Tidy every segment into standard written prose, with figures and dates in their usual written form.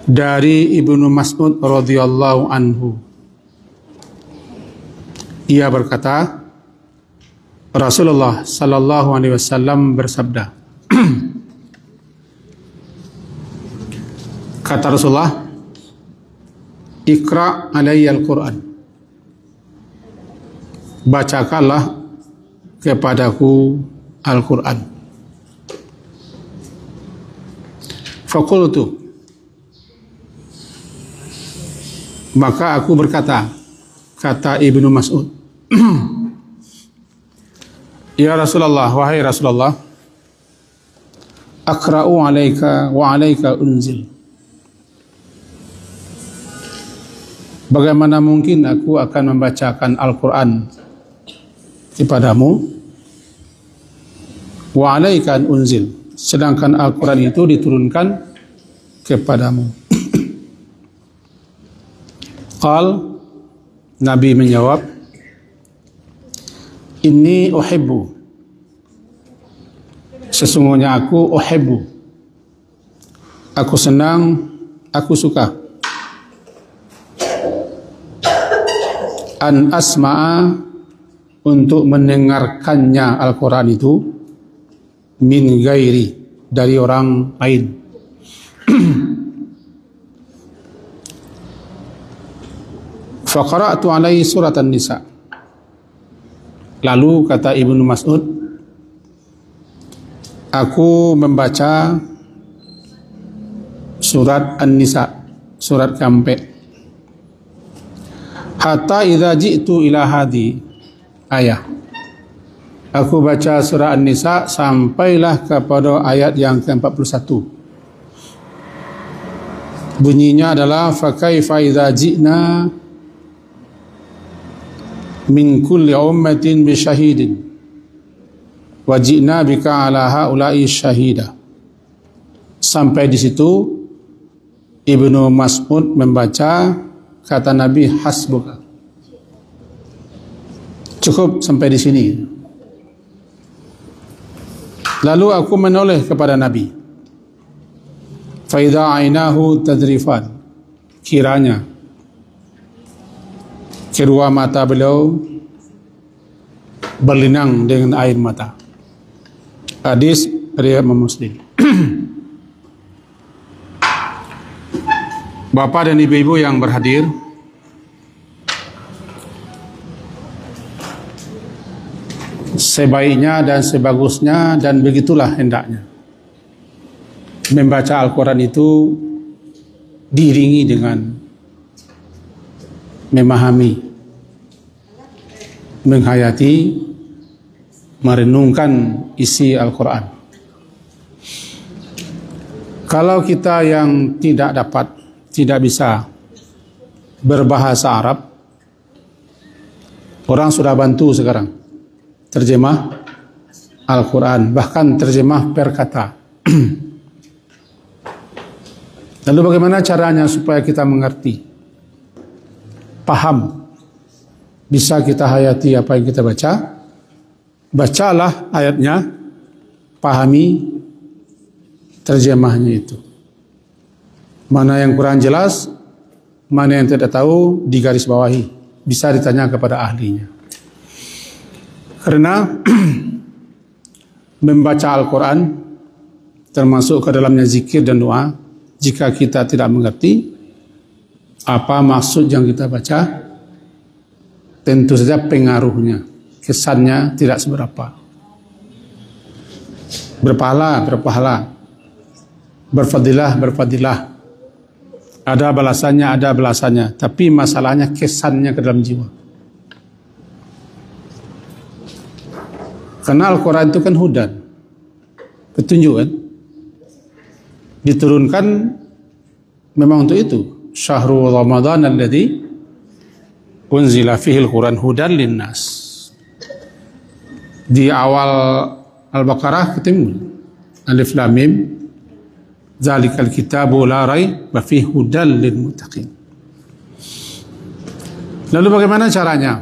Dari Ibnu Mas'ud radhiyallahu anhu, ia berkata, Rasulullah sallallahu alaihi wasallam bersabda, kata Rasulullah, Iqra' alayya al-Quran, bacakanlah kepadaku Al-Quran. Faqultu, maka aku berkata, kata Ibnu Mas'ud, ya Rasulullah, wahai Rasulullah, aqra'u alaika wa alaika unzil. Bagaimana mungkin aku akan membacakan Al-Quran kepadamu, wa alaika unzil, sedangkan Al-Quran itu diturunkan kepadamu. Qal, Nabi menjawab, inni uhibbu, sesungguhnya aku uhibbu, aku senang, aku suka, an asma'a, untuk mendengarkannya Al-Quran itu, min gairi, dari orang lain. Faqara'tu alaihi surat An-Nisa. Lalu kata Ibnu Mas'ud, aku membaca surat An-Nisa, surat keempat. Hatta idza ji'tu ila hadi ayah. Aku baca surah An-Nisa sampailah kepada ayat yang ke-41. Bunyinya adalah fa kaifa idza ji'na min kulli ummatin bi syahidin wa ji'na bika ala haula'i syahida. Sampai di situ Ibnu Mas'ud membaca, kata Nabi, hasbuka, cukup sampai di sini. Lalu aku menoleh kepada Nabi, fa idza ainahu tadrifan, kiranya kedua mata beliau berlinang dengan air mata. Hadis riwayat Muslim. Bapak dan ibu-ibu yang berhadir, sebaiknya dan sebagusnya dan begitulah hendaknya membaca Al-Quran itu diiringi dengan memahami, menghayati, merenungkan isi Al-Quran. Kalau kita yang tidak bisa berbahasa Arab, orang sudah bantu sekarang terjemah Al-Quran, bahkan terjemah per kata. Lalu bagaimana caranya supaya kita mengerti, paham, bisa kita hayati apa yang kita baca? Bacalah ayatnya, pahami terjemahnya itu. Mana yang kurang jelas, mana yang tidak tahu, digaris bawahi, bisa ditanya kepada ahlinya. Karena membaca Al-Quran termasuk ke dalamnya zikir dan doa. Jika kita tidak mengerti apa maksud yang kita baca, tentu saja pengaruhnya, kesannya tidak seberapa. Berpahala, berfadilah, ada balasannya, tapi masalahnya kesannya ke dalam jiwa. Karena Al-Quran itu kan hudan, petunjuk kan, diturunkan memang untuk itu. Syahrul Ramadan alladzi unzila fihi al-Quran hudan linnas. Di awal Al-Baqarah ketemu Alif Lam Mim, zalikal kitabu la raiba fihi hudan lil muttaqin. Lalu bagaimana caranya?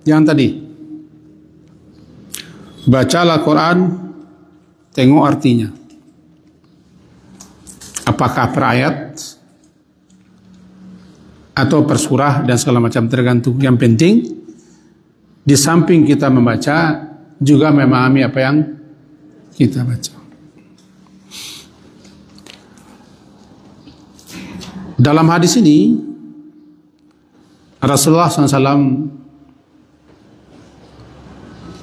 Yang tadi, bacalah Quran, tengok artinya. Apakah per ayat atau per surah dan segala macam, tergantung. Yang penting di samping kita membaca juga memahami apa yang kita baca. Dalam hadis ini Rasulullah SAW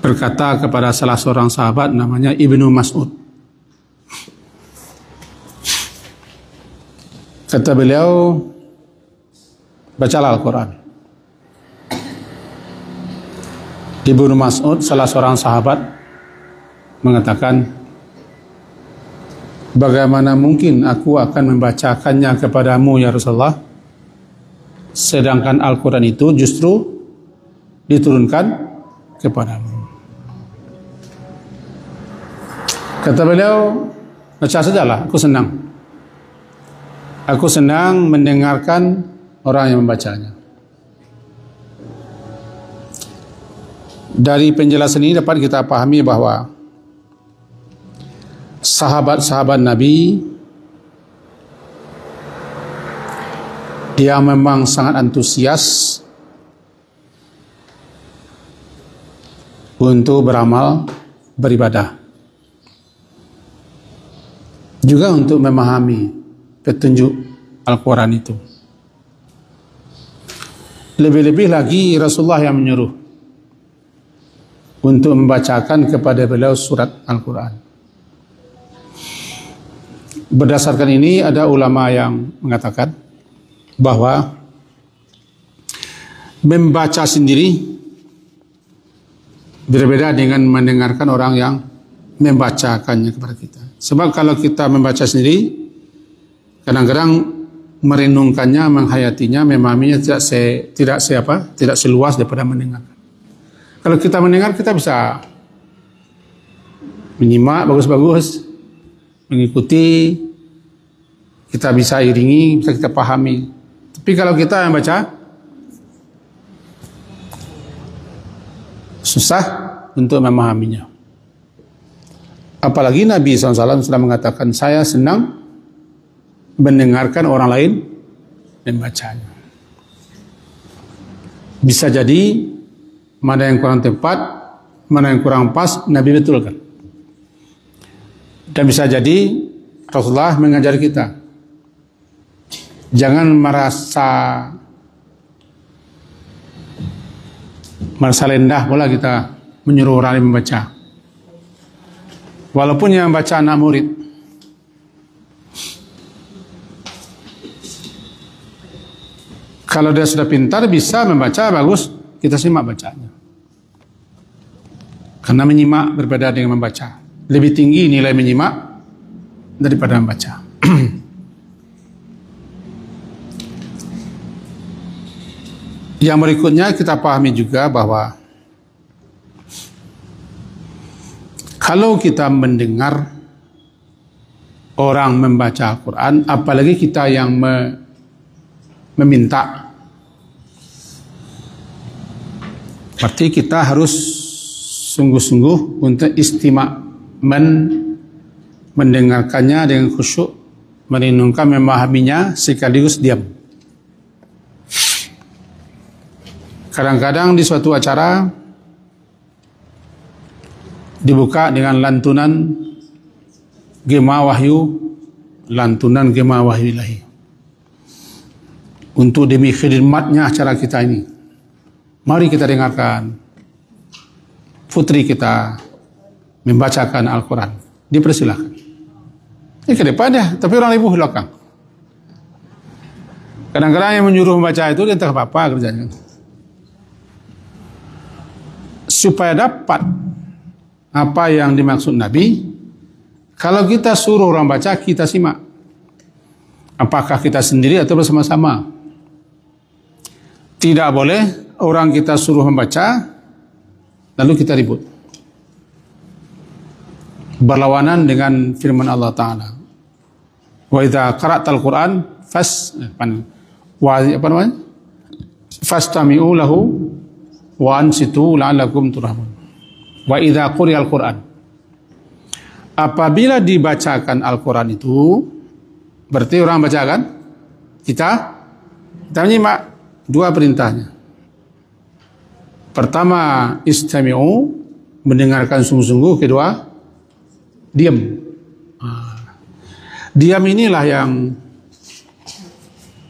berkata kepada salah seorang sahabat namanya Ibnu Mas'ud. Kata beliau, bacalah Al-Quran. Ibnu Mas'ud, salah seorang sahabat, mengatakan, bagaimana mungkin aku akan membacakannya kepadamu ya Rasulullah, sedangkan Al-Quran itu justru diturunkan kepadamu. Kata beliau, baca sajalah, aku senang. Aku senang mendengarkan orang yang membacanya. Dari penjelasan ini dapat kita pahami bahwa sahabat-sahabat Nabi yang memang sangat antusias untuk beramal, beribadah, juga untuk memahami petunjuk Al-Quran itu. Lebih-lebih lagi Rasulullah yang menyuruh untuk membacakan kepada beliau surat Al-Quran. Berdasarkan ini ada ulama yang mengatakan bahwa membaca sendiri berbeda dengan mendengarkan orang yang membacakannya kepada kita. Sebab kalau kita membaca sendiri, kadang-kadang merenungkannya, menghayatinya, memahaminya tidak seluas daripada mendengarkan. Kalau kita mendengar, kita bisa menyimak bagus-bagus, mengikuti, kita bisa iringi, bisa kita pahami. Tapi kalau kita yang baca, susah untuk memahaminya. Apalagi Nabi SAW sudah mengatakan, saya senang mendengarkan orang lain membacanya. Bisa jadi mana yang kurang tepat, mana yang kurang pas, Nabi betulkan. Dan bisa jadi Rasulullah mengajar kita, jangan merasa lendah pula kita menyuruh orang lain membaca. Walaupun yang baca anak murid. Kalau dia sudah pintar, bisa membaca, bagus, kita simak bacanya. Karena menyimak berbeda dengan membaca. Lebih tinggi nilai menyimak daripada membaca. Yang berikutnya kita pahami juga bahwa kalau kita mendengar orang membaca Al-Quran, apalagi kita yang meminta, berarti kita harus sungguh-sungguh untuk istima' mendengarkannya dengan khusyuk, merenungkan, memahaminya sekaligus diam. Kadang-kadang di suatu acara dibuka dengan lantunan gema wahyu, lantunan gema wahyu ilahi. Untuk demi khidmatnya acara kita ini, mari kita dengarkan putri kita membacakan Al-Quran. Dipersilakan. Ini ke depan ya, tapi orang ibu belakang. Kadang-kadang yang menyuruh membaca itu dia entah apa-apa kerjanya. Supaya dapat apa yang dimaksud Nabi, kalau kita suruh orang baca, kita simak. Apakah kita sendiri atau bersama-sama? Tidak boleh orang kita suruh membaca, lalu kita ribut. Berlawanan dengan firman Allah Ta'ala. Wa idza qara'tal Qur'an fastami'u lahu wa ansitu la'allakum turhamun. Wa idza quri'al Qur'an. Apabila dibacakan Al-Quran itu, berarti orang bacakan, kita Kita menyimak dua perintahnya. Pertama, istami'u, mendengarkan sungguh-sungguh. Kedua, diam. Diam inilah yang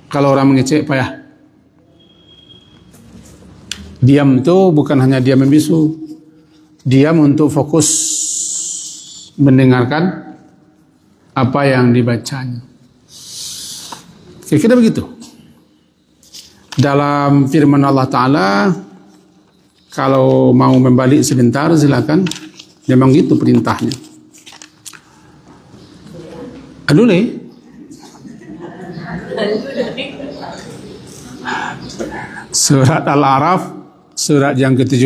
kalau orang mengecek payah. Diam itu bukan hanya diam membisu. Diam untuk fokus mendengarkan apa yang dibacanya. Kira-kira begitu. Dalam firman Allah Ta'ala, kalau mau membalik sebentar silakan. Memang gitu perintahnya. Aduh nih. Surat Al-A'raf, surat yang ke-7,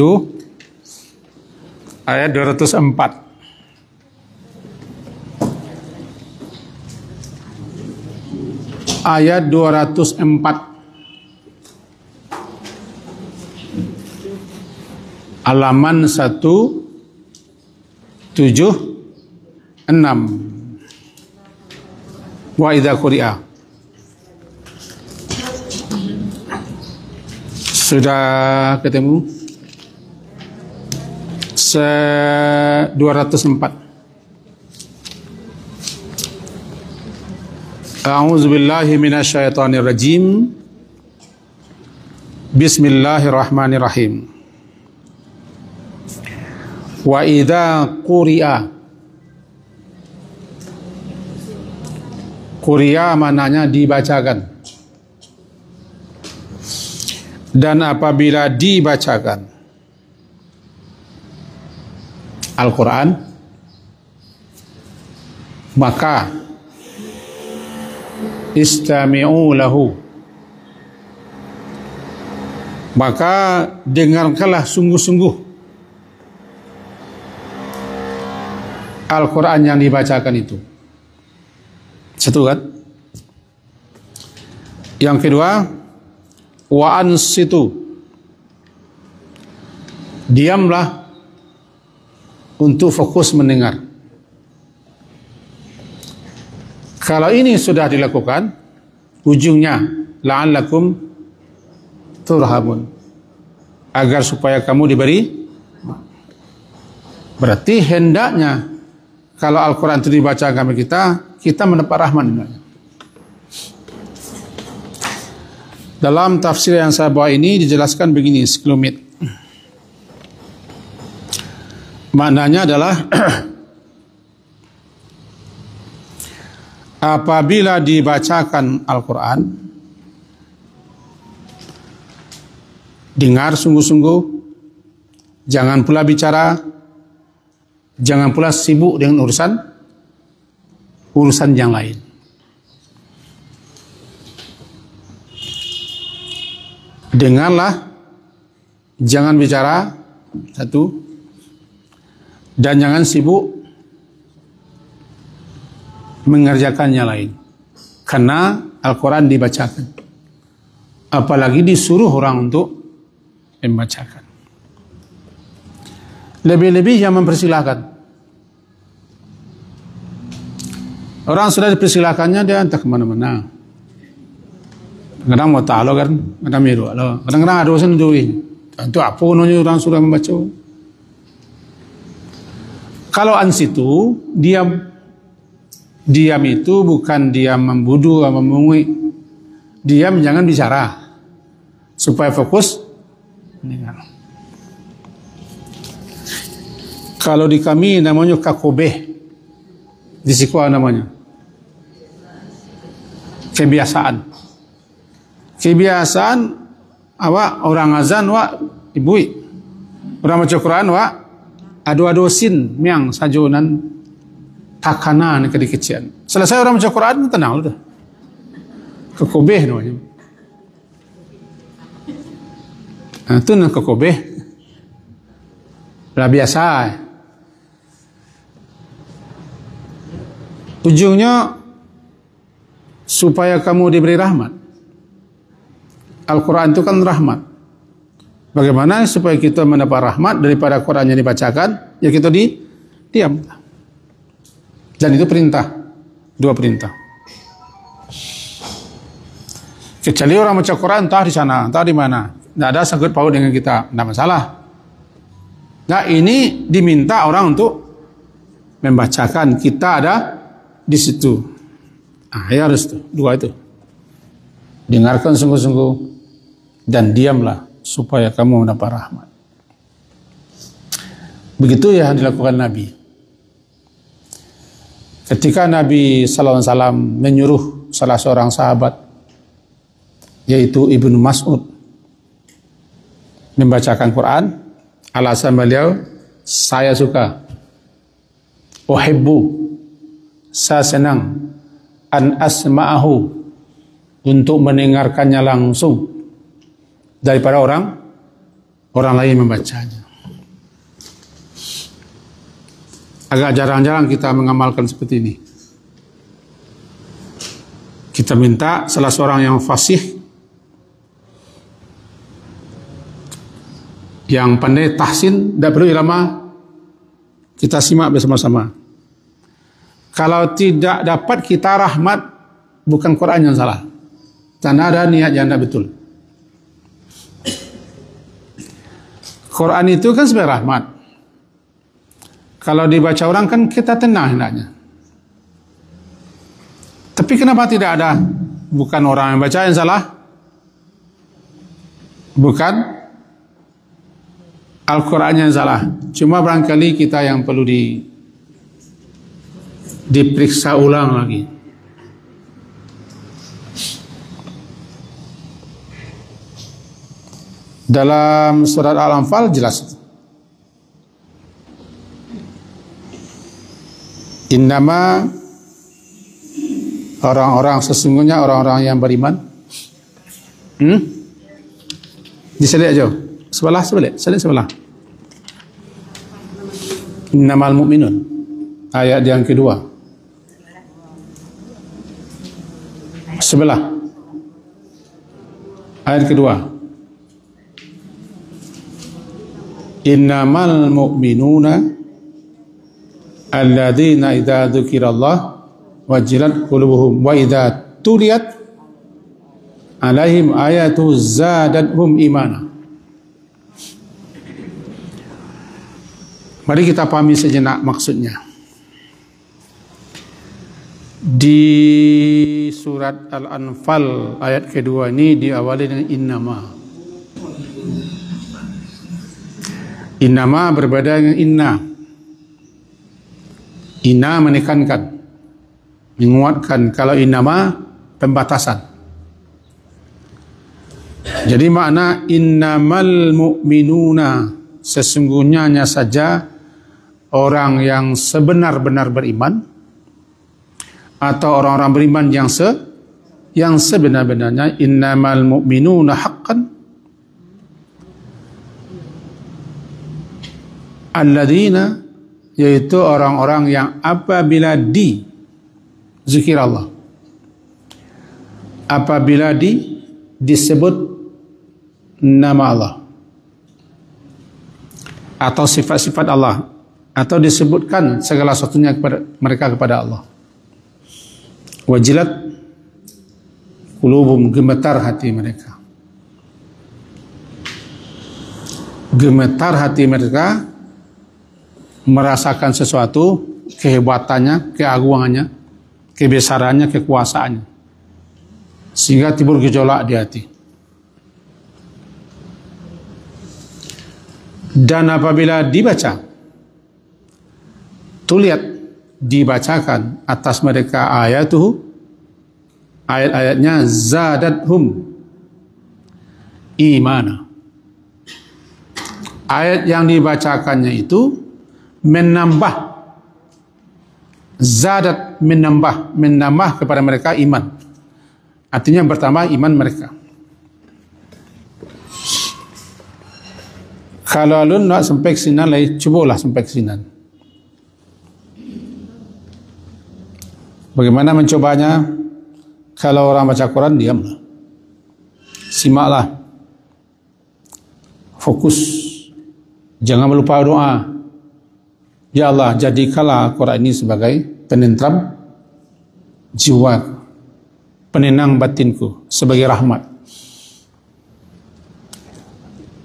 ayat 204. Ayat 204. Halaman 176. Wa idza quri'a. Sudah ketemu? 204. A'udzu billahi minasyaitonir rajim. Bismillahirrahmanirrahim. Wa idza quri'a. Quri'a maknanya dibacakan. Dan apabila dibacakan Al-Quran, maka istami'u lahu, maka dengarkanlah sungguh-sungguh Al-Quran yang dibacakan itu. Satu kan? Yang kedua, wa ansitu, diamlah untuk fokus mendengar. Kalau ini sudah dilakukan, ujungnya la'allakum turhamun, agar supaya kamu diberi. Berarti hendaknya kalau Al-Quran itu dibacakan kita mendapat rahmat. Dalam tafsir yang saya bawa ini dijelaskan begini sekelumit. Maknanya adalah apabila dibacakan Al-Quran, dengar sungguh-sungguh, jangan pula bicara, jangan pula sibuk dengan urusan yang lain. Dengarlah, jangan bicara, satu, dan jangan sibuk mengerjakan yang lain. Karena Al-Quran dibacakan, apalagi disuruh orang untuk membacakan. Lebih-lebih yang mempersilahkan. Orang sudah dipersilakannya, dia entah kemana-mana. Kadang mau ta'alo kan, kadang miru. Kadang-kadang ada urusan duit. Itu apa nanya orang sudah membaca. Kalau ansitu, diam. Diam itu bukan diam membudu atau memungui. Diam, jangan bicara. Supaya fokus mendengar. Kalau di kami namanya kakobeh. Di Sikwa namanya kebiasaan. Kebiasaan awak orang azan wak ibui. Orang baca Quran wak adu-adu sin miang sajunan takanan kedikecian. Selesai orang baca Quran tenang sudah. Kekobeh namanya. Itu nak kekobeh. Lah biasa. Ujungnya supaya kamu diberi rahmat. Al-Quran itu kan rahmat. Bagaimana supaya kita mendapat rahmat daripada Quran yang dibacakan? Ya kita diam. Dan itu perintah. Dua perintah. Kecuali orang baca Quran entah di sana, entah di mana, tidak ada sangkut paut dengan kita, tidak masalah. Nah, ini diminta orang untuk membacakan, kita ada di situ. Ya harus tuh, dua itu. Dengarkan sungguh-sungguh dan diamlah supaya kamu mendapat rahmat. Begitu yang dilakukan Nabi. Ketika Nabi sallallahu alaihi wasallam menyuruh salah seorang sahabat yaitu Ibnu Mas'ud membacakan Quran, alasan beliau, saya suka, uhibbu, saya senang, an asma'ahu, untuk mendengarkannya langsung daripada orang lain membacanya. Agak jarang-jarang kita mengamalkan seperti ini. Kita minta salah seorang yang fasih, yang pandai tahsin, tidak perlu irama, kita simak bersama-sama. Kalau tidak dapat kita rahmat, bukan Quran yang salah, karena ada niat yang tidak betul. Quran itu kan sebagai rahmat. Kalau dibaca orang kan kita tenang hendaknya. Tapi kenapa tidak ada? Bukan orang yang baca yang salah, bukan Al-Quran yang salah. Cuma barangkali kita yang perlu diperiksa ulang lagi. Dalam surat Al-Anfal jelas. Innama, orang-orang sesungguhnya orang-orang yang beriman. Diselik aja. Sebelah. Innamal mu'minun, ayat yang kedua. Sebelah. Ayat kedua. Innamal mu'minuna alladzina idza dzukirallah wajilat qulubuhum wa idza tuliyat alaihim ayatu zadatuhum imana. Mari kita pahami sejenak maksudnya. Di surat Al-Anfal ayat kedua ini diawali dengan innama. Innama berbeda dengan inna. Inna menekankan, menguatkan. Kalau innama pembatasan. Jadi makna innamal mu'minuna, sesungguhnya hanya saja orang yang sebenar-benar beriman, atau orang-orang beriman yang sebenar-benarnya. Innamal mu'minuna haqqan alladzina, yaitu orang-orang yang apabila zikir Allah, apabila disebut nama Allah atau sifat-sifat Allah, atau disebutkan segala sesuatunya kepada mereka, kepada Allah. Wajilat qulubum, gemetar hati mereka. Gemetar hati mereka merasakan sesuatu, kehebatannya, keagungannya, kebesarannya, kekuasaannya, sehingga timbul gejolak di hati. Dan apabila dibaca, tuliat, dibacakan atas mereka ayatuhu, ayat-ayatnya, zadathum imana. Ayat yang dibacakannya itu menambah, zadat menambah kepada mereka iman. Artinya bertambah iman mereka. Kalau lu nak sampai ke sini lagi, cubalah sampai ke sini. Bagaimana mencobanya? Kalau orang baca Quran, diamlah, simaklah, fokus, jangan lupa doa. Ya Allah, jadikanlah Quran ini sebagai penentram jiwa, penenang batinku, sebagai rahmat.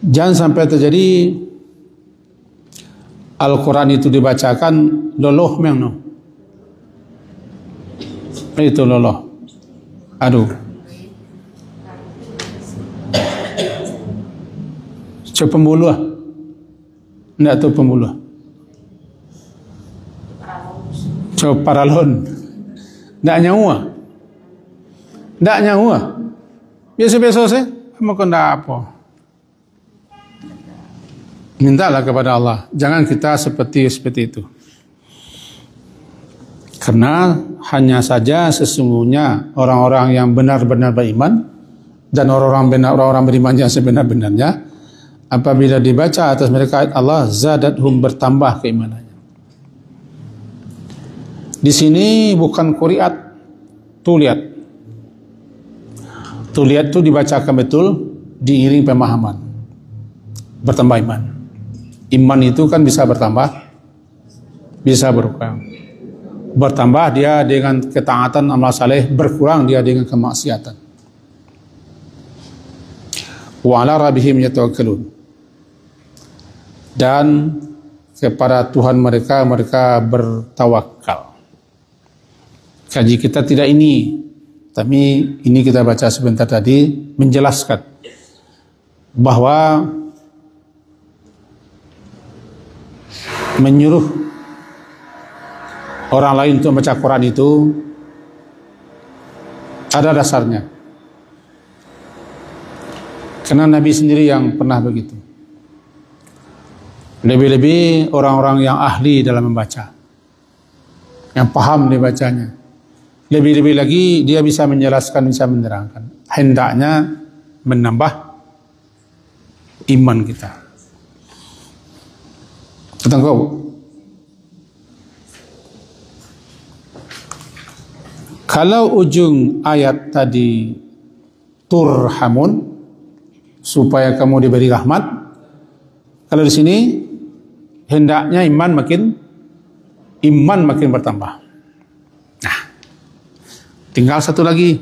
Jangan sampai terjadi Al-Quran itu dibacakan loloh memang, itu loloh, aduh, coba pembuluh, enggak tahu pembuluh, coba paralon, enggak nyawa, biasa-biasa saya, mau kena apa? Mintalah kepada Allah, jangan kita seperti itu. Karena hanya saja sesungguhnya orang-orang yang benar-benar beriman dan orang-orang beriman yang sebenar-benarnya, apabila dibaca atas mereka ayat Allah, zadathum, bertambah keimanannya. Di sini bukan quri'at, tuliat. Tuliat itu dibacakan betul, diiring pemahaman, bertambah iman. Iman itu kan bisa bertambah, bisa berkurang. Bertambah dia dengan ketaatan amal saleh, berkurang dia dengan kemaksiatan. Wa 'ala rabbihim yatawakkalun. Dan kepada Tuhan mereka bertawakal. Kaji kita tidak ini, tapi ini kita baca sebentar tadi menjelaskan bahwa menyuruh orang lain untuk membaca Quran itu ada dasarnya. Karena Nabi sendiri yang pernah begitu. Lebih-lebih orang-orang yang ahli dalam membaca, yang paham dibacanya. Lebih-lebih lagi dia bisa menjelaskan, bisa menerangkan. Hendaknya menambah iman kita. Tentang kau, kalau ujung ayat tadi turhamun, supaya kamu diberi rahmat, kalau di sini hendaknya iman makin bertambah. Nah, tinggal satu lagi,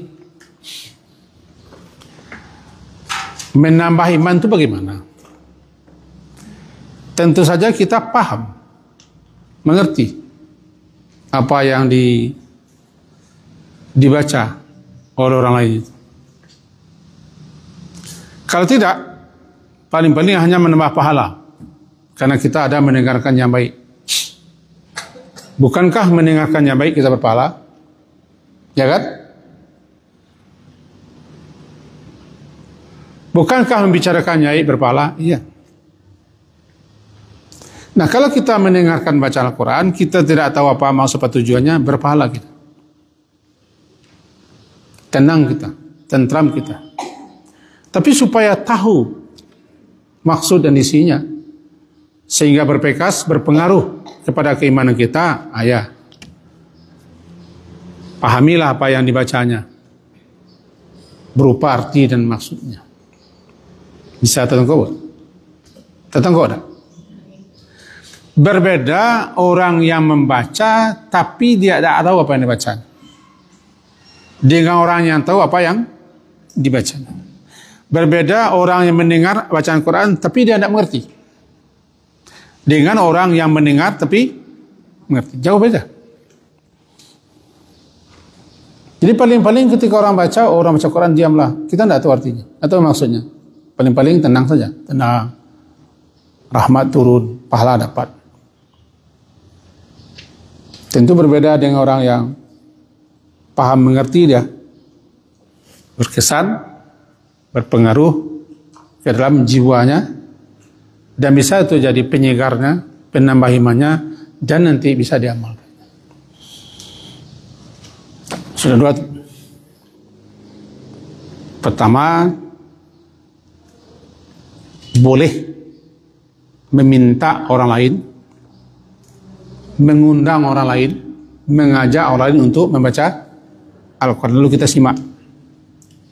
menambah iman itu bagaimana? Tentu saja kita paham, mengerti apa yang dibaca oleh orang lain. Kalau tidak, paling-paling hanya menambah pahala, karena kita ada mendengarkan yang baik. Bukankah mendengarkan yang baik kita berpahala? Ya kan? Bukankah membicarakan yang baik berpahala? Iya. Nah, kalau kita mendengarkan bacaan Al-Quran, kita tidak tahu apa maksud tujuannya, berpahala kita. Tenang kita, tentram kita. Tapi supaya tahu maksud dan isinya, sehingga berpengaruh kepada keimanan kita, pahamilah apa yang dibacanya, berupa arti dan maksudnya. Bisa tertangkap? Tak? Berbeda orang yang membaca tapi dia tidak tahu apa yang dibaca, dengan orang yang tahu apa yang dibaca. Berbeda orang yang mendengar bacaan Quran tapi dia tidak mengerti, dengan orang yang mendengar tapi mengerti. Jauh beda. Jadi paling-paling ketika orang baca Quran, diamlah. Kita tidak tahu artinya atau maksudnya. Paling-paling tenang saja, tenang. Rahmat turun, pahala dapat. Tentu berbeda dengan orang yang paham mengerti, dia berkesan, berpengaruh ke dalam jiwanya, dan bisa itu jadi penyegarnya, penambah imannya, dan nanti bisa diamalkan. Sudah dua. Pertama, boleh meminta orang lain, mengundang orang lain, mengajak orang lain untuk membaca Al-Quran. Lalu kita simak,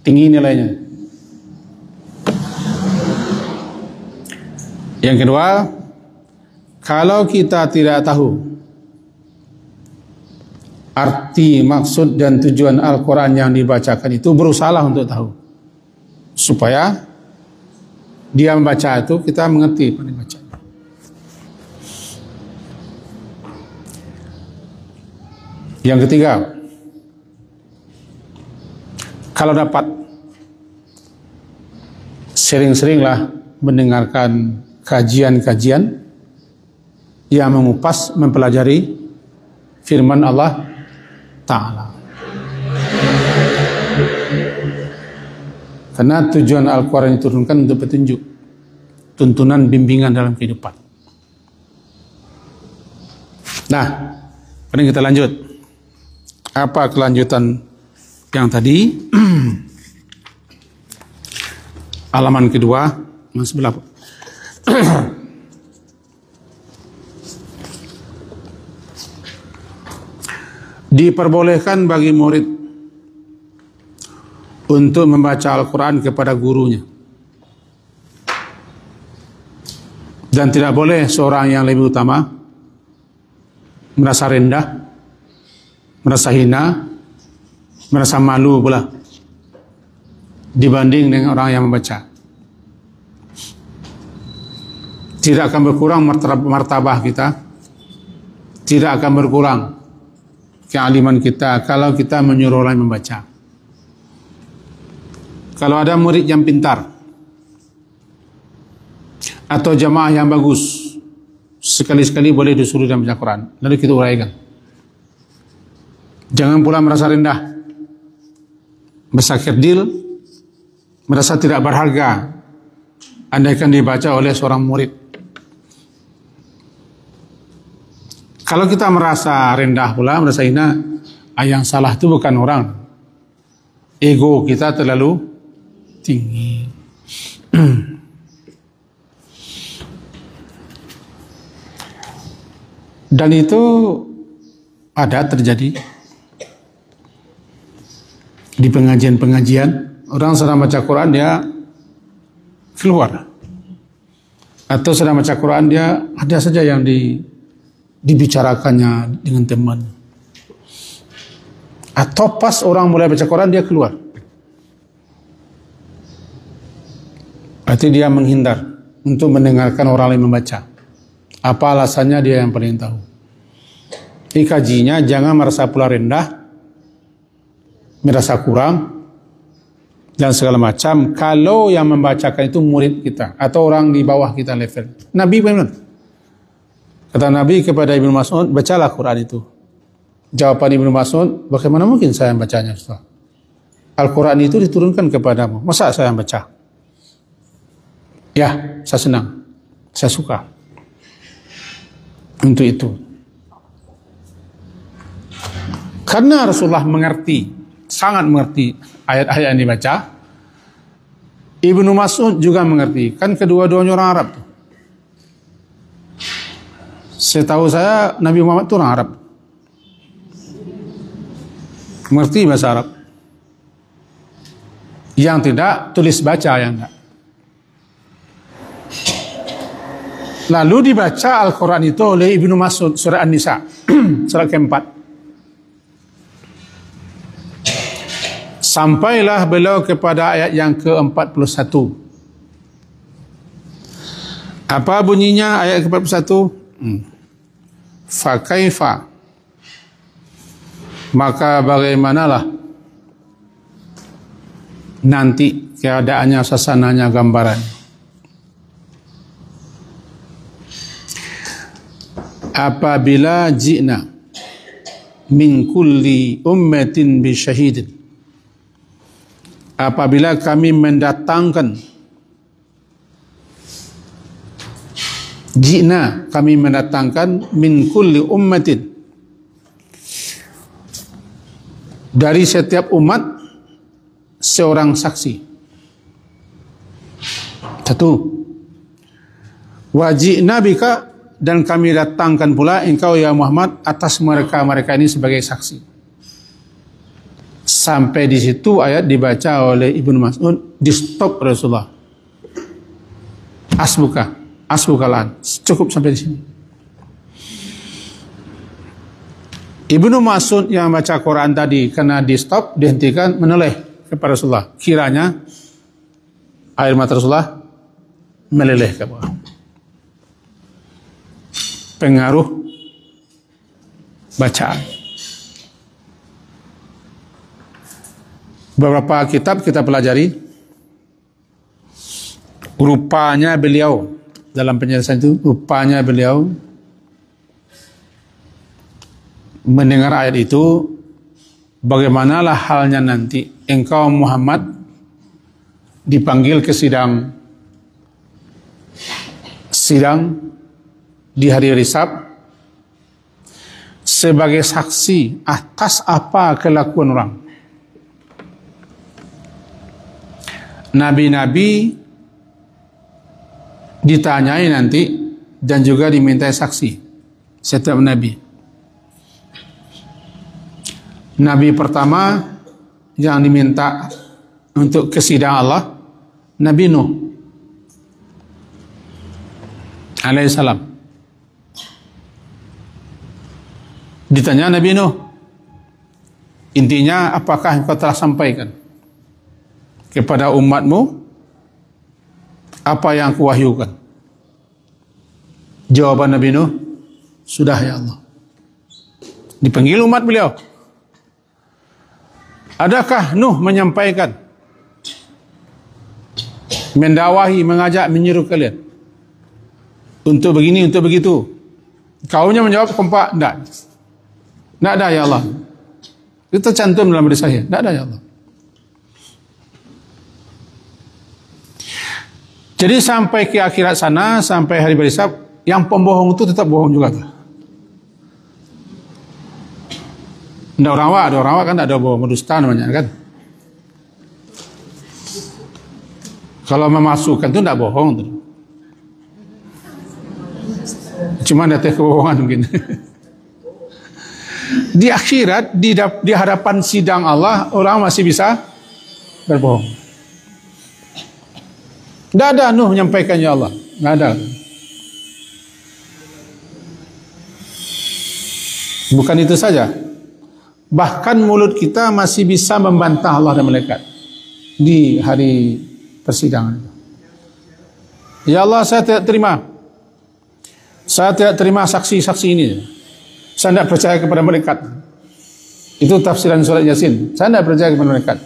tinggi nilainya. Yang kedua, kalau kita tidak tahu arti, maksud dan tujuan Al-Quran yang dibacakan itu, berusahalah untuk tahu, supaya dia membaca itu kita mengerti apa yang dibaca. Yang ketiga, kalau dapat, sering-seringlah mendengarkan kajian-kajian yang mengupas, mempelajari firman Allah Ta'ala. Karena tujuan Al-Quran diturunkan untuk petunjuk, tuntunan, bimbingan dalam kehidupan. Nah, mari kita lanjut. Apa kelanjutan yang tadi? Halaman kedua, sebelah. Diperbolehkan bagi murid untuk membaca Al-Quran kepada gurunya, dan tidak boleh seorang yang lebih utama merasa rendah, merasa hina, merasa malu pula dibanding dengan orang yang membaca. Tidak akan berkurang martabah kita, tidak akan berkurang kealiman kita kalau kita menyuruh orang membaca. Kalau ada murid yang pintar atau jamaah yang bagus, sekali-sekali boleh disuruh dan baca Quran, lalu kita uraikan. Jangan pula merasa rendah, merasa kerdil, merasa tidak berharga andaikan dibaca oleh seorang murid. Kalau kita merasa rendah pula, merasa hina, yang salah itu bukan orang, ego kita terlalu tinggi. Dan itu ada terjadi di pengajian-pengajian. Orang sedang baca Quran, dia keluar, atau sedang baca Quran, dia ada saja yang dibicarakannya dengan teman, atau pas orang mulai baca Quran dia keluar. Berarti dia menghindar untuk mendengarkan orang lain membaca. Apa alasannya, dia yang paling tahu. Jadi kajinya jangan merasa pula rendah, merasa kurang dan segala macam kalau yang membacakan itu murid kita atau orang di bawah kita level. Nabi benar. Kata Nabi kepada Ibnu Mas'ud, bacalah Quran itu. Jawaban Ibnu Mas'ud, bagaimana mungkin saya membacanya, Ustaz? Al-Quran itu diturunkan kepadamu, masa saya baca? Ya, saya senang, saya suka untuk itu. Karena Rasulullah mengerti, sangat mengerti ayat-ayat yang dibaca. Ibnu Mas'ud juga mengerti, kan kedua-duanya orang Arab. Setahu saya Nabi Muhammad itu orang Arab, mengerti bahasa Arab. Yang tidak, tulis baca yang tidak. Lalu dibaca Al-Quran itu oleh Ibnu Mas'ud, surah An-Nisa, surah keempat. Sampailah beliau kepada ayat yang ke-41. Apa bunyinya ayat ke-41? Fa kaifa, maka bagaimanalah nanti keadaannya, sasananya, gambarannya. Apabila ji'na min kulli ummatin bi syahidin, apabila kami mendatangkan, ji'na, kami mendatangkan, min kulli ummatin, dari setiap umat seorang saksi. Satu. Wa ji'na bika, dan kami datangkan pula engkau ya Muhammad atas mereka ini sebagai saksi. Sampai di situ ayat dibaca oleh Ibnu Mas'ud, di stop Rasulullah. Asbukalan, cukup sampai di sini. Ibnu Mas'ud yang baca Quran tadi kena di stop, dihentikan, menoleh kepada Rasulullah. Kiranya air mata Rasulullah meleleh ke bawah. Pengaruh bacaan. Beberapa kitab kita pelajari, rupanya beliau dalam penjelasan itu, rupanya beliau mendengar ayat itu, bagaimanalah halnya nanti engkau Muhammad dipanggil ke sidang di hari hisab sebagai saksi atas apa kelakuan orang. Nabi-nabi ditanyai nanti dan juga dimintai saksi setiap nabi. Nabi pertama yang diminta untuk ke sidang Allah, Nabi Nuh alaihissalam. Ditanya Nabi Nuh, intinya apakah engkau telah sampaikan kepada umatmu apa yang kuwahyukan? Jawaban Nabi Nuh, sudah ya Allah. Dipanggil umat beliau. Adakah Nuh menyampaikan, mendakwahi, mengajak, menyuruh kalian untuk begini, untuk begitu? Kaumnya menjawab kompak, tidak. Tidak ada ya Allah. Itu cantum dalam hadis sahih. Tidak ada ya Allah. Jadi sampai ke akhirat sana, sampai hari berhisab, yang pembohong itu tetap bohong juga. Ada orang awak kan ada bohong, dusta namanya kan. Kalau memasukkan itu tidak bohong tuh. Cuma ada kebohongan mungkin. Di akhirat, di hadapan sidang Allah, orang masih bisa berbohong. Tidak ada Nuh menyampaikan ya Allah, tidak ada. Bukan itu saja, bahkan mulut kita masih bisa membantah Allah dan malaikat di hari persidangan. Ya Allah, saya tidak terima. Saya tidak terima saksi-saksi ini. Saya tidak percaya kepada malaikat. Itu tafsiran surat Yasin. Saya tidak percaya kepada malaikat.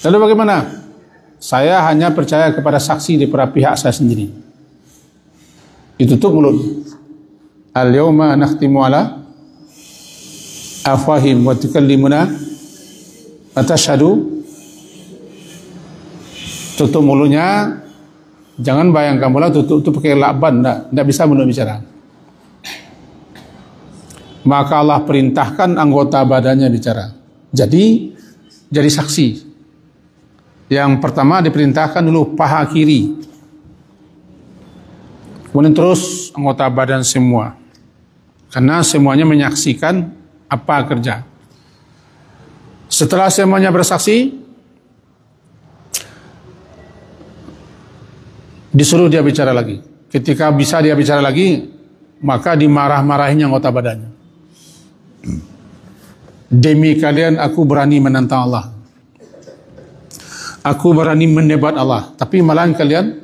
Lalu bagaimana? Saya hanya percaya kepada saksi daripada pihak saya sendiri. Ditutup mulut. Al-yawma nakhtimu ala afahim wa tukallimuna wa tashhadu. Tutup mulutnya. Jangan bayangkan pula tutup itu pakai lakban, tidak bisa mulut bicara. Maka Allah perintahkan anggota badannya bicara. Jadi saksi. Yang pertama diperintahkan dulu paha kiri. Kemudian terus anggota badan semua. Karena semuanya menyaksikan apa kerja. Setelah semuanya bersaksi, disuruh dia bicara lagi. Ketika bisa dia bicara lagi, maka dimarah-marahinya anggota badannya. Demi kalian aku berani menentang Allah. Aku berani mendebat Allah. Tapi malah kalian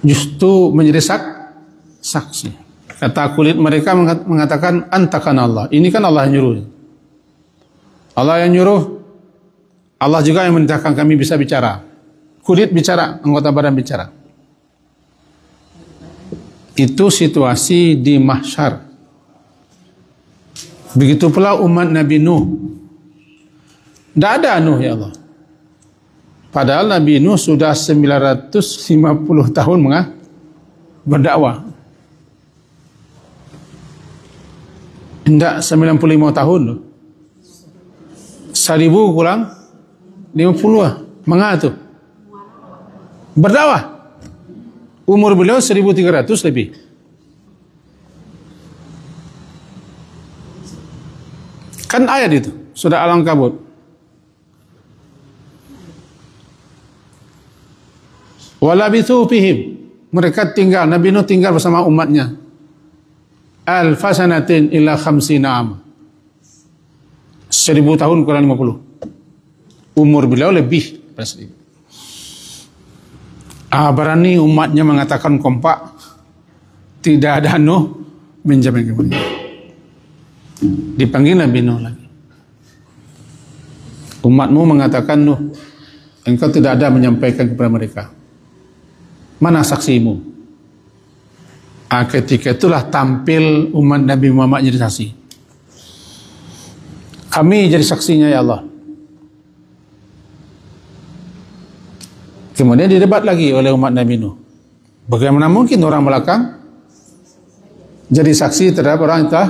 justru menjadi saksi. Kata kulit mereka mengatakan antakan Allah. Ini kan Allah yang nyuruh. Allah yang nyuruh. Allah juga yang merintahkan kami bisa bicara. Kulit bicara, anggota badan bicara. Itu situasi di mahsyar. Begitu pula umat Nabi Nuh. Tidak ada Nuh ya Allah. Padahal Nabi Nuh sudah 950 tahun berdakwah. Tidak 95 tahun loh. 1000 kurang 50 lah. Mengapa tu? Berdakwah. Umur beliau 1300 lebih. Kan ayat itu sudah alam kabut. Walabithu fihim. Mereka tinggal, Nabi Nuh tinggal bersama umatnya alfa sanatin illa khamsina am. 1000 tahun kurang 50. Umur beliau lebih dari 1000. Berani umatnya mengatakan kompak, tidak ada Nuh menjamin kemudian. Dipanggil Nabi Nuh lagi. Umatmu mengatakan, Nuh, engkau tidak ada menyampaikan kepada mereka. Mana saksimu? Ketika itulah tampil umat Nabi Muhammad jadi saksi. Kami jadi saksinya ya Allah. Kemudian didebat lagi oleh umat Nabi Nuh. Bagaimana mungkin orang belakang jadi saksi terhadap orang yang telah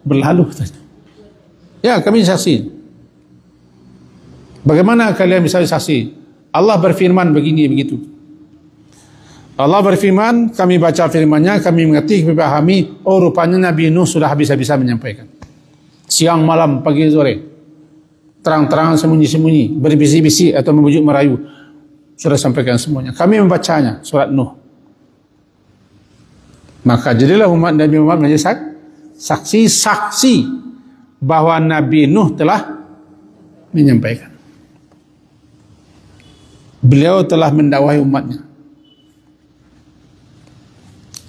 berlalu? Ya, kami saksi. Bagaimana kalian bisa saksi? Allah berfirman begini begitu. Allah berfirman, kami baca firman-Nya, kami mengerti, kami pahami. Oh, rupanya Nabi Nuh sudah habis-habisan menyampaikan. Siang, malam, pagi, sore. Terang-terangan, sembunyi-sembunyi, berbisi-bisi atau membujuk merayu. Sudah sampaikan semuanya. Kami membacanya, surat Nuh. Maka jadilah umat Nabi Muhammad menjadi saksi bahwa Nabi Nuh telah menyampaikan. Beliau telah mendakwahi umatnya.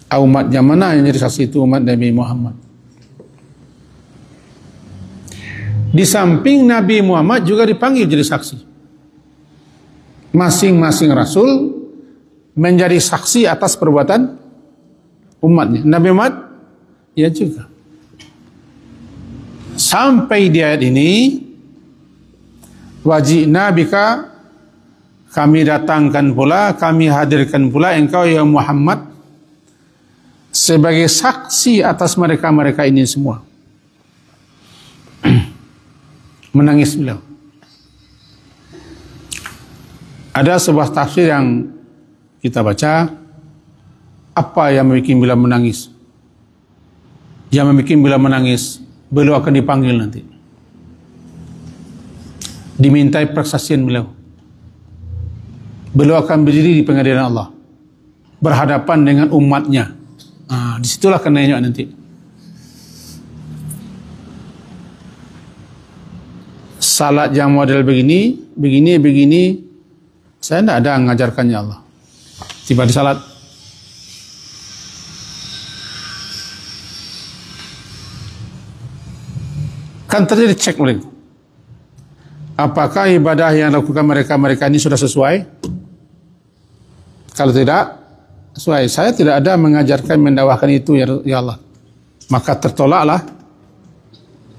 Umat yang mana yang jadi saksi itu? Umat Nabi Muhammad. Di samping Nabi Muhammad juga dipanggil jadi saksi. Masing-masing Rasul menjadi saksi atas perbuatan umatnya. Nabi Muhammad ya juga. Sampai di ayat ini, wajibna bika, kami datangkan pula, kami hadirkan pula engkau ya Muhammad sebagai saksi atas mereka-mereka ini semua. Menangis beliau. Ada sebuah tafsir yang kita baca, apa yang membuat beliau menangis? Yang membuat beliau menangis, beliau akan dipanggil nanti. Dimintai persaksian beliau. Beliau akan berdiri di pengadilan Allah, berhadapan dengan umatnya. Disitulah kenanya nanti. Salat yang model begini, saya tidak ada mengajarkannya Allah. Tiba di salat, kan terjadi cek mereka. Apakah ibadah yang dilakukan mereka ini sudah sesuai? Kalau tidak sesuai, saya tidak ada mengajarkan mendakwahkan itu ya Allah. Maka tertolaklah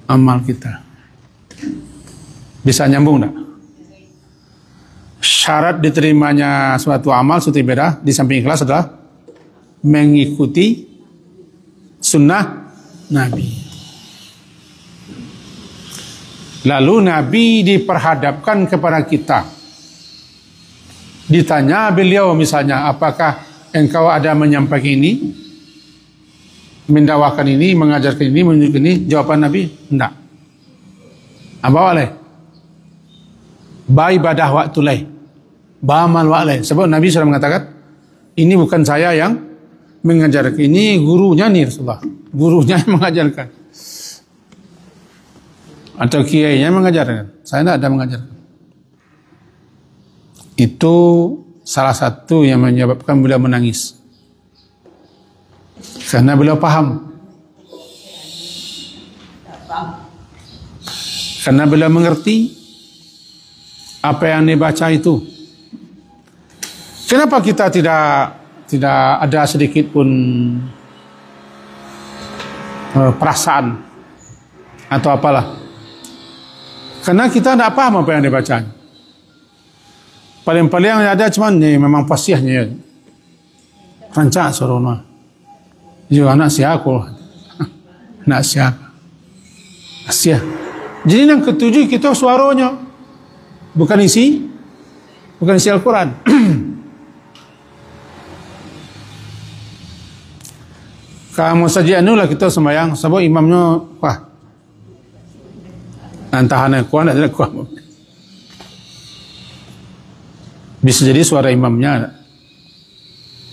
amal kita. Bisa nyambung tak? Syarat diterimanya suatu amal suatu ibadah di samping ikhlas adalah mengikuti sunnah Nabi. Lalu Nabi diperhadapkan kepada kita. Ditanya beliau misalnya, apakah engkau ada menyampaikan ini, mendakwakan ini, mengajarkan ini, menunjukkan ini? Jawaban Nabi, tidak. Apa waleh? Ba ibadah waktu leh, ba amal waktu. Sebab Nabi sudah mengatakan, ini bukan saya yang mengajarkan, ini gurunya nih Rasulullah, gurunya yang mengajarkan, atau kiainya mengajarkan. Saya tidak ada mengajarkan. Itu salah satu yang menyebabkan beliau menangis, karena beliau paham, karena beliau mengerti apa yang dibaca itu. Kenapa kita tidak ada sedikit pun perasaan atau apalah? Karena kita tidak paham apa yang dibacanya. Paling-paling yang ada cuma ni memang pasiahnya. Rancak sorona. Juga anak siapa? Anak siapa? Asyah. Jadi yang ketujuh kita suaranya. Bukan isi Al-Quran. Kamu saja anulah kita sembahyang, sebab imamnya wah, antahannya kuat tidak kuat. Bisa jadi suara imamnya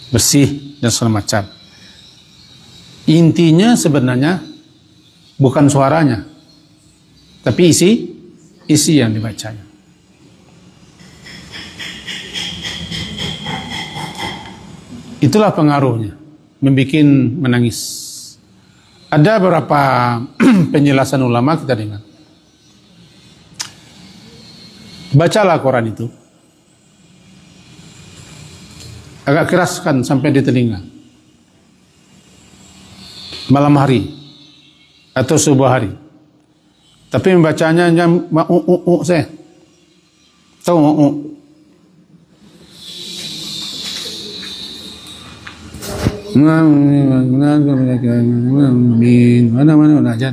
bersih dan segala macam. Intinya sebenarnya bukan suaranya, tapi isi yang dibacanya. Itulah pengaruhnya, membuat menangis. Ada beberapa penjelasan ulama kita dengar. Bacalah Quran itu. Agak keras kan sampai di telinga. Malam hari atau subuh hari. Tapi membacanya jam saya. Tahu mana aja.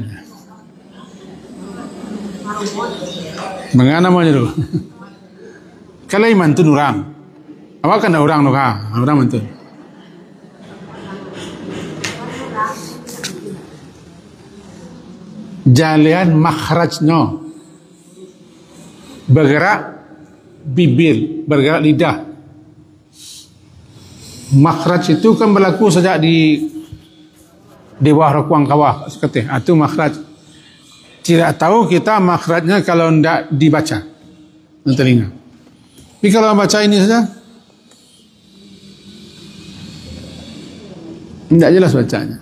Mengana mau dulu. Kalau iman tu orang. Awak kan orang tu kah? Orang mantu. Jalan makhrajnya bergerak bibir, bergerak lidah. Makhraj itu kan berlaku sejak di bawah rekuang kawah seketih. Itu makhraj. Tidak tahu kita makhrajnya kalau tidak dibaca di telinga. Tapi kalau baca ini saja tidak jelas bacanya.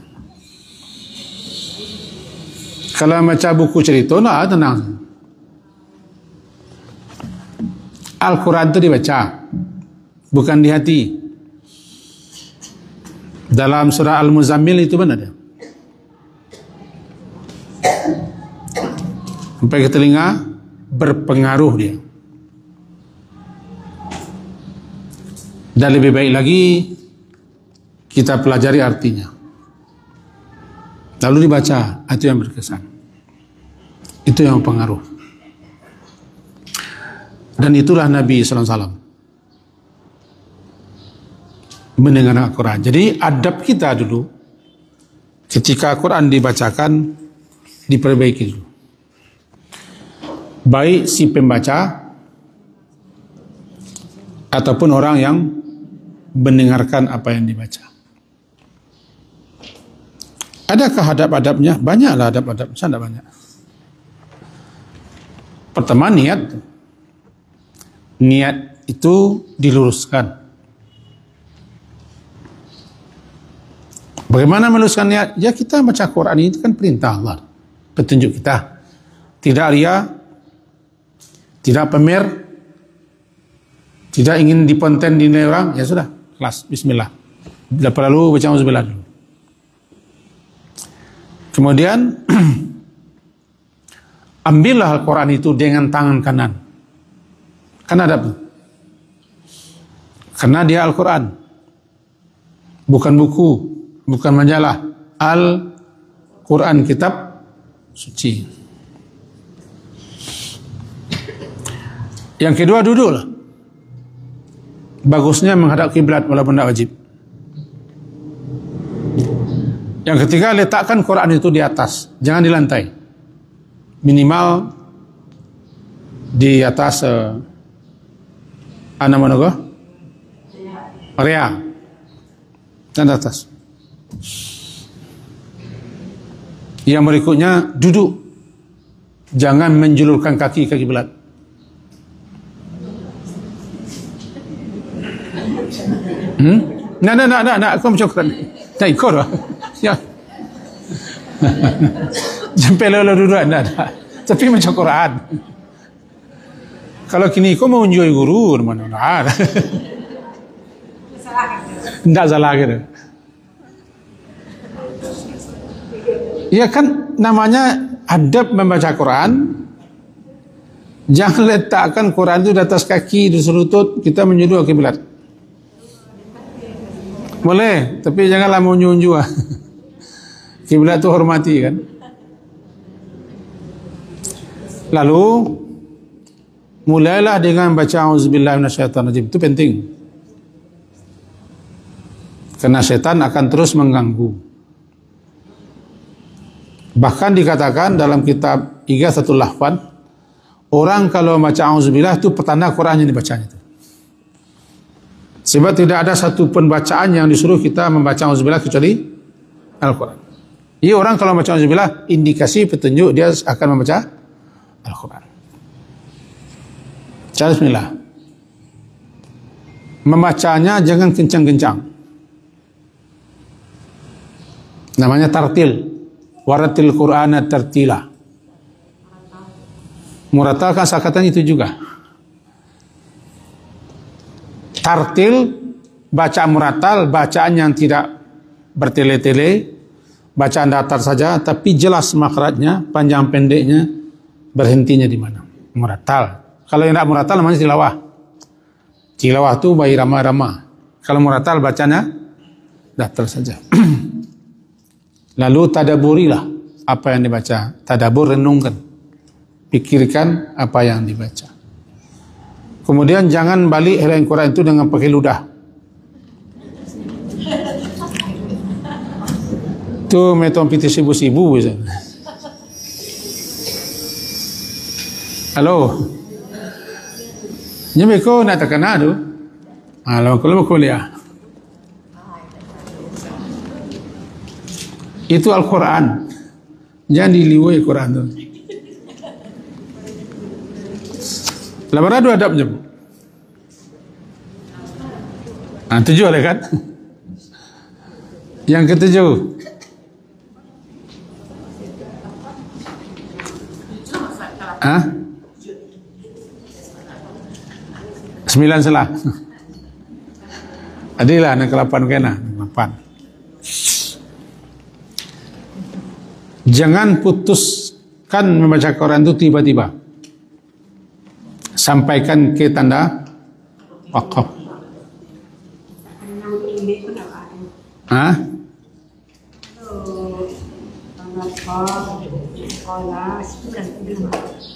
Kalau baca buku cerita, nah tenang. Al-Quran itu dibaca, bukan di hati. Dalam surah Al-Muzammil itu benar ada. Sampai ke telinga berpengaruh dia. Dan lebih baik lagi kita pelajari artinya. Lalu dibaca, itu yang berkesan. Itu yang pengaruh. Dan itulah Nabi SAW mendengar Al-Quran. Jadi adab kita dulu ketika Al-Quran dibacakan diperbaiki dulu. Baik si pembaca ataupun orang yang mendengarkan apa yang dibaca. Adakah adab-adabnya? Banyaklah adab-adab, sangat banyak. Pertama, niat. Niat itu diluruskan. Bagaimana meluruskan niat? Ya kita baca Quran itu kan perintah Allah, petunjuk kita. Tidak ria, tidak pamer, tidak ingin diponten dinilai orang. Ya sudah, kelas. Bismillah. Lepas lalu baca auzubillah dulu. Kemudian ambillah Al-Quran itu dengan tangan kanan. Kan ada tuh. Karena dia Al-Quran. Bukan buku, bukan majalah. Al-Quran, kitab suci. Yang kedua, duduklah. Bagusnya menghadap kiblat walaupun tidak wajib. Yang ketiga, letakkan Quran itu di atas, jangan di lantai. Minimal di atas area dan atas. Yang berikutnya, duduk, jangan menjulurkan kaki ke kiblat. Nak, aku macam Quran. Tak ikut lah. Ya. Sampai lalu duduk anda ada. Tapi macam Quran. Kalau kini kau mau enjoy guru mana ada. Tidak salah gitu. Ya kan namanya adab membaca Quran. Jangan letakkan Quran itu di atas kaki, di lutut, kita menyuruh kiblat. Boleh, tapi janganlah menunjuk. Kiblat itu hormati kan. Lalu mulailah dengan baca auzubillahi minasyaitonirrajim. Itu penting. Karena setan akan terus mengganggu. Bahkan dikatakan dalam kitab Ighatsatul Lahfan, orang kalau baca auzubillah itu petanda Quran yang dibacanya itu. Sebab tidak ada satu pun bacaan yang disuruh kita membaca auzubillah kecuali Al-Quran. Jadi orang kalau baca auzubillah, indikasi petunjuk dia akan membaca Al-Quran. Cara bismillah. Membacanya jangan kencang-kencang. Namanya tartil. Waratil Qur'ana tartila. Muratal kan sakatan itu juga. Tartil, bacaan muratal, bacaan yang tidak bertele-tele, bacaan datar saja, tapi jelas makhrajnya, panjang pendeknya, berhentinya di mana. Muratal. Kalau yang tidak muratal namanya tilawah. Tilawah itu bayi rama-rama. Kalau muratal bacanya datar saja. Lalu tadaburilah apa yang dibaca. Tadabur, renungkan. Pikirkan apa yang dibaca. Kemudian jangan balik helai Quran itu dengan pakai ludah. Itu metom piti sibu-sibu. Halo. Nyampe ko nak terkena tu. Halo, kalau kuliah. Itu Al-Quran. Jangan diliwai Quran tu. Labar ada adabnya. Tujuh lah kan? Yang ketujuh. Sembilan salah. Adilah nak ke-8 kena. 8. Jangan putuskan membaca Quran itu tiba-tiba. Sampaikan ke tanda wakaf.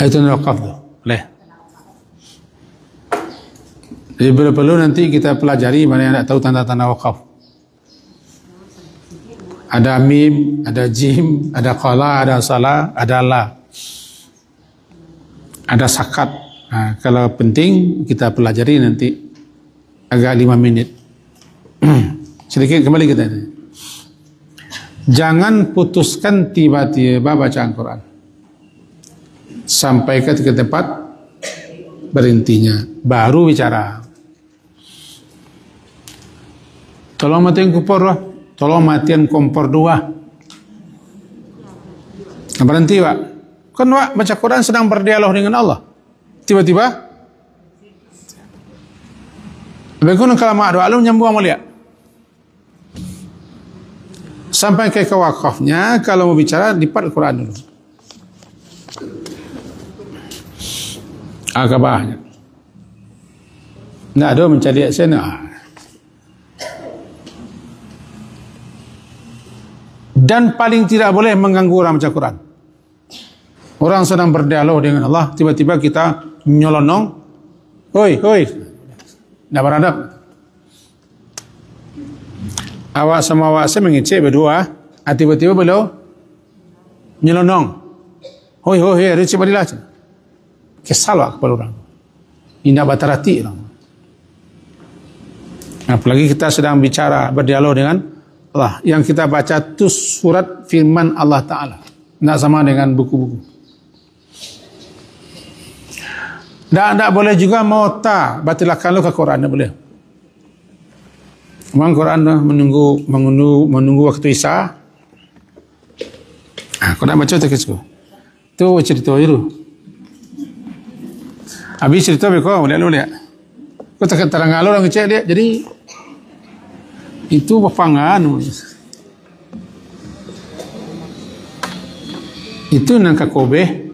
Itu wakaf tu. Boleh. Jadi perlu nanti kita pelajari mana yang tak tahu tanda-tanda wakaf. Ada mim, ada jim, ada qala, ada salah, ada la. Ada sakat. Kalau penting kita pelajari nanti agak 5 minit. Sedikit kembali kita. Jangan putuskan tiba-tiba bacaan Quran. Sampai ke tempat berhentinya. Baru bicara. Tolong matiin kompor lah. Tolong matiin kompor 2. Berhenti Pak. Kan Pak baca Quran sedang berdialog dengan Allah. Tiba-tiba bagaimana kalau mak doa lu nyambung mulia sampai ke wakafnya. Kalau mau bicara lipat Quran dulu agak banyak. Tidak ada mencari sana. Dan paling tidak boleh mengganggu orang baca Quran. Orang sedang berdialog dengan Allah, tiba-tiba kita nyolonong, hoi, tidak beradab. Awak sama awak saya mengecek berdua, tiba-tiba beliau nyolonong, hoi, recep badilah. Kesal lah kepada orang. Ini tidak batarati orang. Apalagi kita sedang bicara, berdialog dengan Allah. Yang kita baca itu surat firman Allah Ta'ala. Tidak sama dengan buku-buku. Tak boleh juga mau batilkan lu ke Quran, tak boleh. Memang Quran menunggu waktu Isya. Kau nak baca tak kisah? Tu cerita itu. Habis cerita kau boleh. Kau tak terang alur orang cek dia. Jadi itu berpangan. Itu nangka Kobe.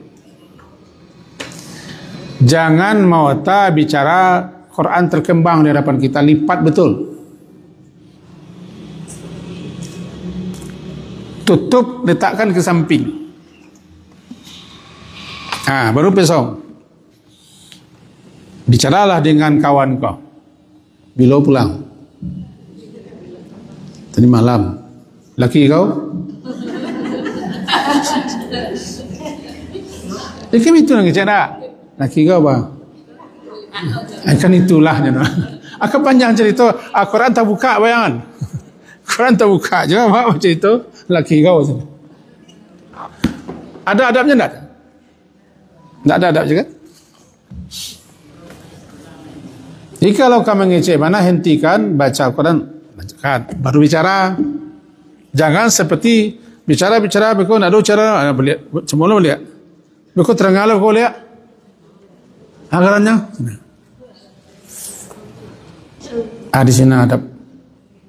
Jangan mau bicara Quran terkembang di hadapan kita, lipat betul. Tutup, letakkan ke samping. Baru besok. Bicaralah dengan kawan kau. Bila pulang? Tadi malam. Laki kau? Kan itu yang bicara. Laki kau apa? Kan itulah. Akan panjang cerita. Quran tak buka bayangan. Quran tak buka je macam itu. laki kau. Ada adabnya tak? Tak ada adab juga. Jika kau mengecek mana, hentikan baca Al-Quran, baru bicara. Jangan seperti bicara berkau nak ada cara semula boleh. Berkau teranggalah kau lihat anggarannya. Di sini adab,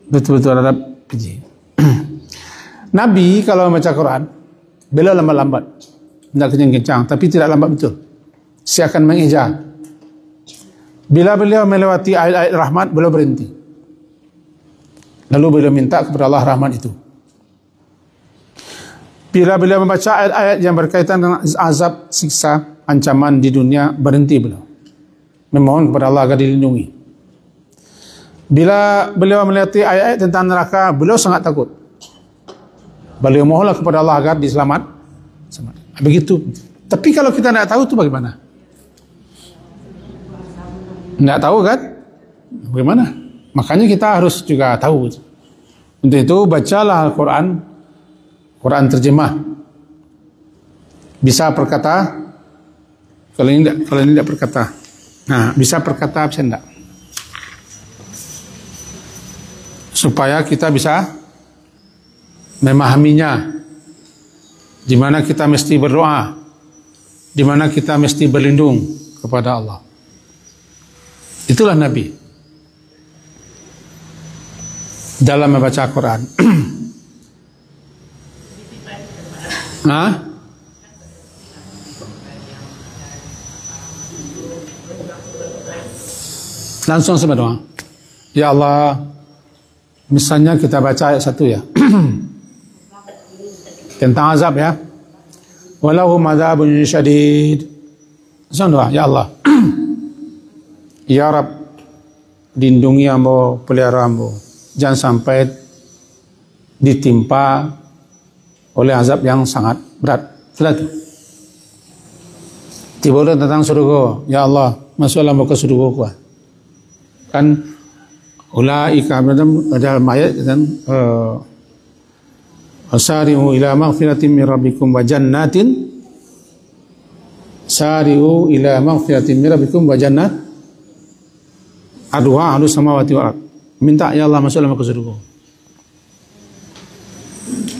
betul-betul adab keji. Nabi kalau baca Quran, beliau lambat-lambat, tidak kencang-kencang, tapi tidak lambat betul. Saya akan mengejar. Bila beliau melewati ayat-ayat rahmat, beliau berhenti. Lalu beliau minta kepada Allah rahmat itu. Bila beliau membaca ayat-ayat yang berkaitan dengan azab, siksa, ancaman di dunia, berhenti beliau. Memohon kepada Allah agar dilindungi. Bila beliau melewati ayat-ayat tentang neraka, beliau sangat takut. Beliau mohonlah kepada Allah agar diselamat. Begitu. Tapi kalau kita tidak tahu itu bagaimana? Tidak tahu kan? Bagaimana? Makanya kita harus juga tahu. Untuk itu bacalah Al-Quran, Quran terjemah. Bisa perkata, kalau ini tidak perkata. Nah, bisa perkata, bisa tidak. Supaya kita bisa memahaminya. Di mana kita mesti berdoa, di mana kita mesti berlindung kepada Allah. Itulah Nabi dalam membaca Quran. Langsung sama doa. Ya Allah, misalnya kita baca ayat 1 ya. Tentang azab ya. Walahum adzabun syadid. Langsung doa, ya Allah. Ya Rab, lindungi hamba, pelihara hamba. Jangan sampai ditimpa oleh azab yang sangat berat. Sudah itu. Tiba-tiba tentang surga. Ya Allah, masuklah hamba ke surga. Kan ulaika dalam ayat dan asari'u ila maghfiratin min rabbikum wa jannatin. Sari'u ila maghfiratin min rabbikum wa jannat Aduha halus samawati wal ard. Minta ya Allah masuklah ke surga.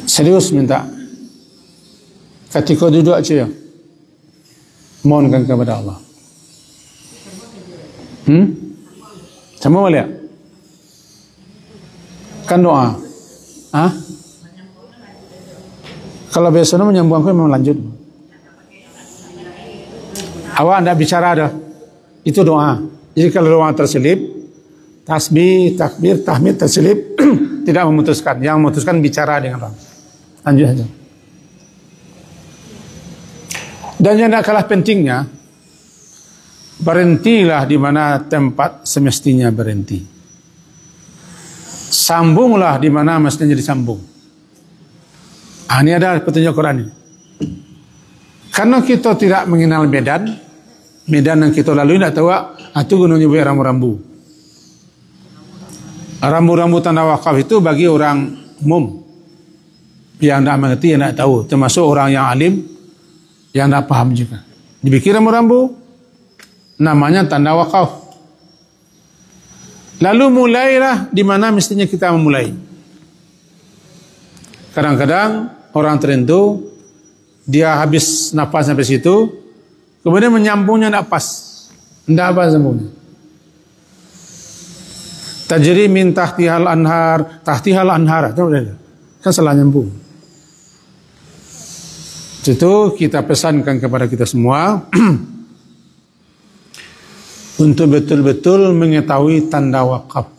Serius minta. Ketika duduk aja ya. Mohonkan kepada Allah. Sama boleh? Kan doa. Kalau biasanya menyambungkan memang lanjut. Awak anda bicara dah. Itu doa. Jadi kalau doa terselip, tasbih, takbir, tahmid terselip, tidak memutuskan. Yang memutuskan bicara dengan orang. Lanjut saja. Dan yang tidak kalah pentingnya, berhentilah di mana tempat semestinya berhenti. Sambunglah di mana mestinya disambung. Ini ada petunjuk Quran ini. Karena kita tidak mengenal medan yang kita lalui tidak tahu, itu gunanya buat rambu-rambu. Rambu-rambu tanda wakaf itu bagi orang umum yang tidak mengerti, yang tidak tahu, termasuk orang yang alim yang tidak paham juga. Dibikin rambu-rambu, namanya tanda wakaf. Lalu mulailah di mana mestinya kita memulai. Kadang-kadang orang tertentu dia habis nafas sampai situ, kemudian menyambungnya tidak pas, tidak apa sambungnya. Tajri min tahtihal anhar, kan salah nyambung. Itu kita pesankan kepada kita semua untuk betul-betul mengetahui tanda wakaf,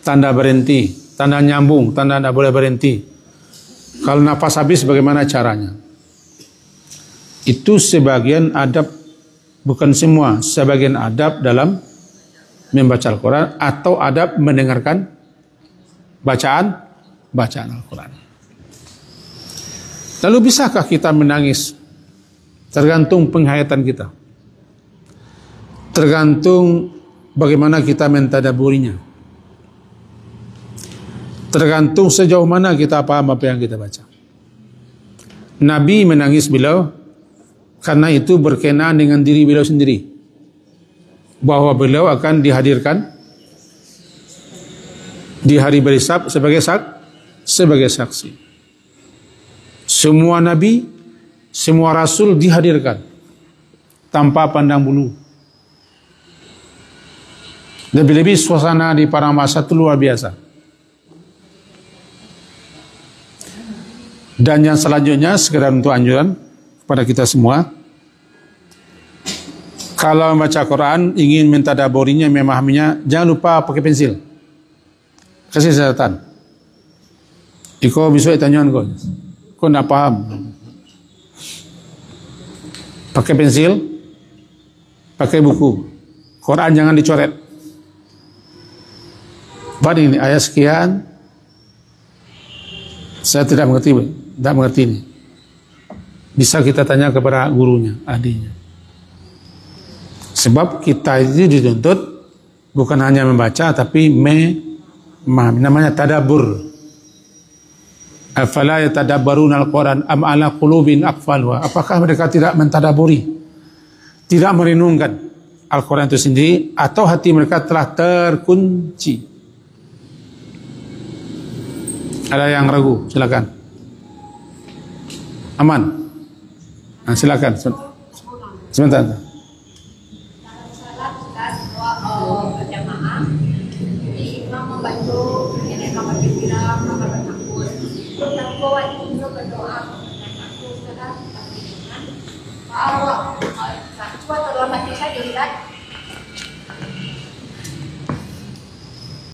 tanda berhenti, tanda nyambung, tanda tidak boleh berhenti. Kalau nafas habis bagaimana caranya? Itu sebagian adab, bukan semua, sebagian adab dalam membaca Al-Quran atau adab mendengarkan bacaan Al-Quran. Lalu bisakah kita menangis? Tergantung penghayatan kita. Tergantung bagaimana kita mentadaburinya. Tergantung sejauh mana kita paham apa yang kita baca. Nabi menangis beliau karena itu berkenaan dengan diri beliau sendiri, bahwa beliau akan dihadirkan di hari berhisab sebagai saksi. Semua nabi, semua rasul dihadirkan tanpa pandang bulu. Lebih-lebih suasana di padang mahsyar itu luar biasa. Dan yang selanjutnya sekedar untuk anjuran kepada kita semua, kalau membaca Quran ingin mentadaburinya, memahaminya, jangan lupa pakai pensil. Kasih catatan. Iko besok tanyakan kau nak paham. Pakai pensil, pakai buku. Quran jangan dicoret. Pada ini ayat sekian, saya tidak mengerti ini. Bisa kita tanya kepada gurunya, adiknya. Sebab kita itu dituntut bukan hanya membaca, tapi memahami. Namanya tadabbur. Afala yatadabbaruna al-Quran am ala qulubin aqfalha. Apakah mereka tidak mentadaburi, tidak merenungkan Al-Quran itu sendiri, atau hati mereka telah terkunci? Ada yang ragu? Silakan. Aman. Nah, silakan. Sebentar. Berjamaah, imam membantu, nenek mama pikiran, mama bertakbir. Terus bawa itu